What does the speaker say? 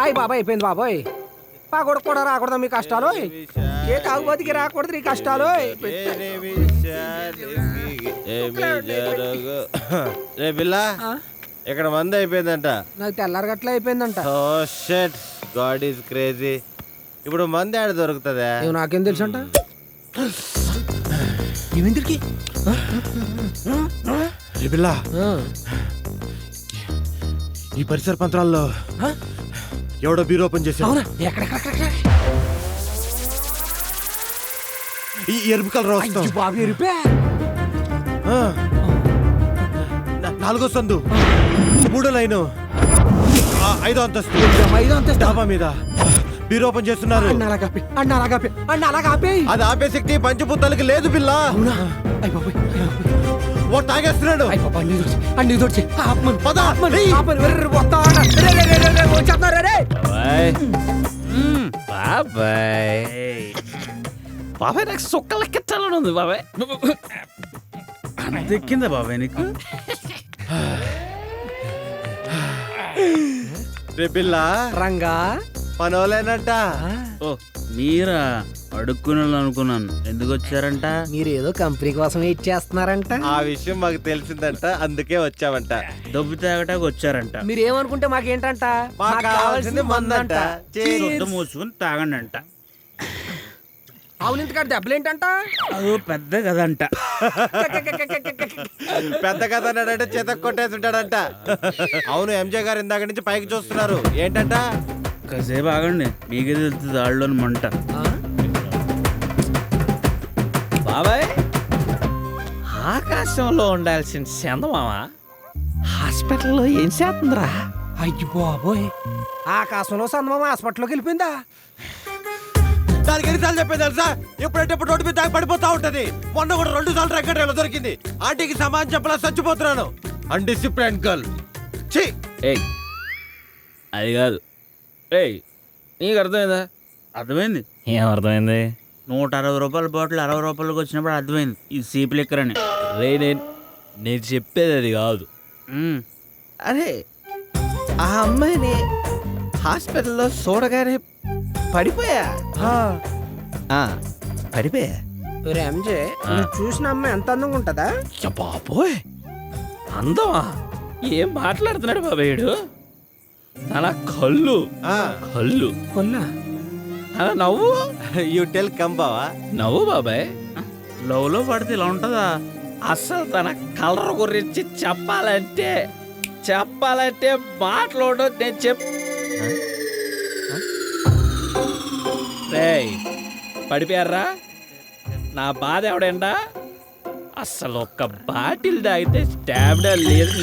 అయ్యి బాబాయ్ అయిపోయింది బాబాయ్. పగొడకు కూడా రాకూడదా మీ కష్టాలు? ఏ తాగుబోతుకి రాకూడదు నీ కష్టాలు. రే పిల్ల, ఇక్కడ మంది అయిపోయిందంట. నాకు తెల్లారగట్ల అయిపోయిందంట. Oh shit, God is crazy. ఇప్పుడు మంది ఆడ దొరుకుతుందా? నాకేం తెలుసు అంట. ఏమిందికి పిల్ల, ఈ పరిసర పంత్రాల్లో ఎవడో బీరో ఓపెన్ చేశాడు. అవునా? ఎక్కడ? ఈ ఎరుపు కలర్ వస్తాం. బాబు ఎరిపే. 4వ సందు, 3వ లైను, 5వ అంతస్తు, 5వ అంతస్తు డాబా మీద బీరో ఓపెన్ చేస్తున్నారు. అది ఆపే శక్తి పంచభూతాలకి లేదు పిల్ల. వాడు తాగేస్తున్నాడు. బాబాయ్ నాకు సుక్కల కిట్టాలని ఉంది బాబాయ్. ఎక్కిందా బాబాయ్ నీకు? రే పిల్ల, రంగా పనోలేనంట. ఓ మీరా? అడుక్కునే అనుకున్నాను. ఎందుకు వచ్చారంట? మీరు ఏదో కంపెనీ కోసం వెయిట్ చేస్తున్నారంట. ఆ విషయం మాకు తెలిసిందంట, అందుకే వచ్చామంట. డబ్బు తాగటానికి వచ్చారంట. మీరు ఏమనుకుంటే మాకేంటంట? మాకు కావాల్సింది మందంట. శుద్ధ మూసుకుని తాగండి అంట. అవును, ఇంతకాడ దెబ్బలేంటంట? అదో పెద్ద కదంట. పెద్ద కథ అన్నాడంటే చేత కొట్టేసి ఉంటాడంట. అవును, ఎంజే గారు ఇందాక నుంచి పైకి చూస్తున్నారు. ఏంటంట? కాసేపు ఆగండి, మీకే తెలుస్తుంది దాళ్ళలోని మంట. బాబాయ్, ఆకాశంలో ఉండాల్సిన చందమామ హాస్పిటల్లో ఏం చేస్తుందిరా? అయ్యి బాబోయ్, ఆకాశంలో సందమామ హాస్పిటల్లోకి వెళ్ళిపోయిందా? దానికి ఎన్నిసార్లు చెప్పేది తెలుసా? ఎప్పుడంటే రోడ్డు మీద తాగి పడిపోతా ఉంటది. మొన్న కూడా 2 సార్లు రెక్కడలో దొరికింది. ఆంటీకి సమాధానం చెప్పలా చచ్చిపోతున్నాను. అన్డిసిప్లైన్ గర్ల్. ఏయ్, అది కాదు. ఏయ్, నీకు అర్థమైందా? అర్థమైంది. ఏం అర్థమైంది? 160 రూపాయల బాటిల్ 60 రూపాయలకు వచ్చినప్పుడు అర్థమైంది ఇది సీపు లెక్కర్ అని. రే, నేను చెప్పేది అది కాదు. అరే, ఆ అమ్మాయిని హాస్పిటల్లో చూడగానే పడిపోయా. పడిపోయా. ఎంజే, నువ్వు చూసిన అమ్మాయి ఎంత అందంగా ఉంటదా? బాబోయ్, అందమా? ఏం మాట్లాడుతున్నాడు బాబాయ్యుడు? తన కళ్ళు కొల్లా తన నవ్వు. యూ టెల్ కంబావా? నవ్వు బాబాయ్. లవ్ లో పడితే ఇలా ఉంటుందా? అసలు తన కలర్ గురించి చెప్పాలంటే మాట్లాడు. నేను రేయ్, పడిపోయారా? నా బాధ ఎవడండా? అసలు ఒక్క బాటిల్ తాగితే స్టామినా లేదు.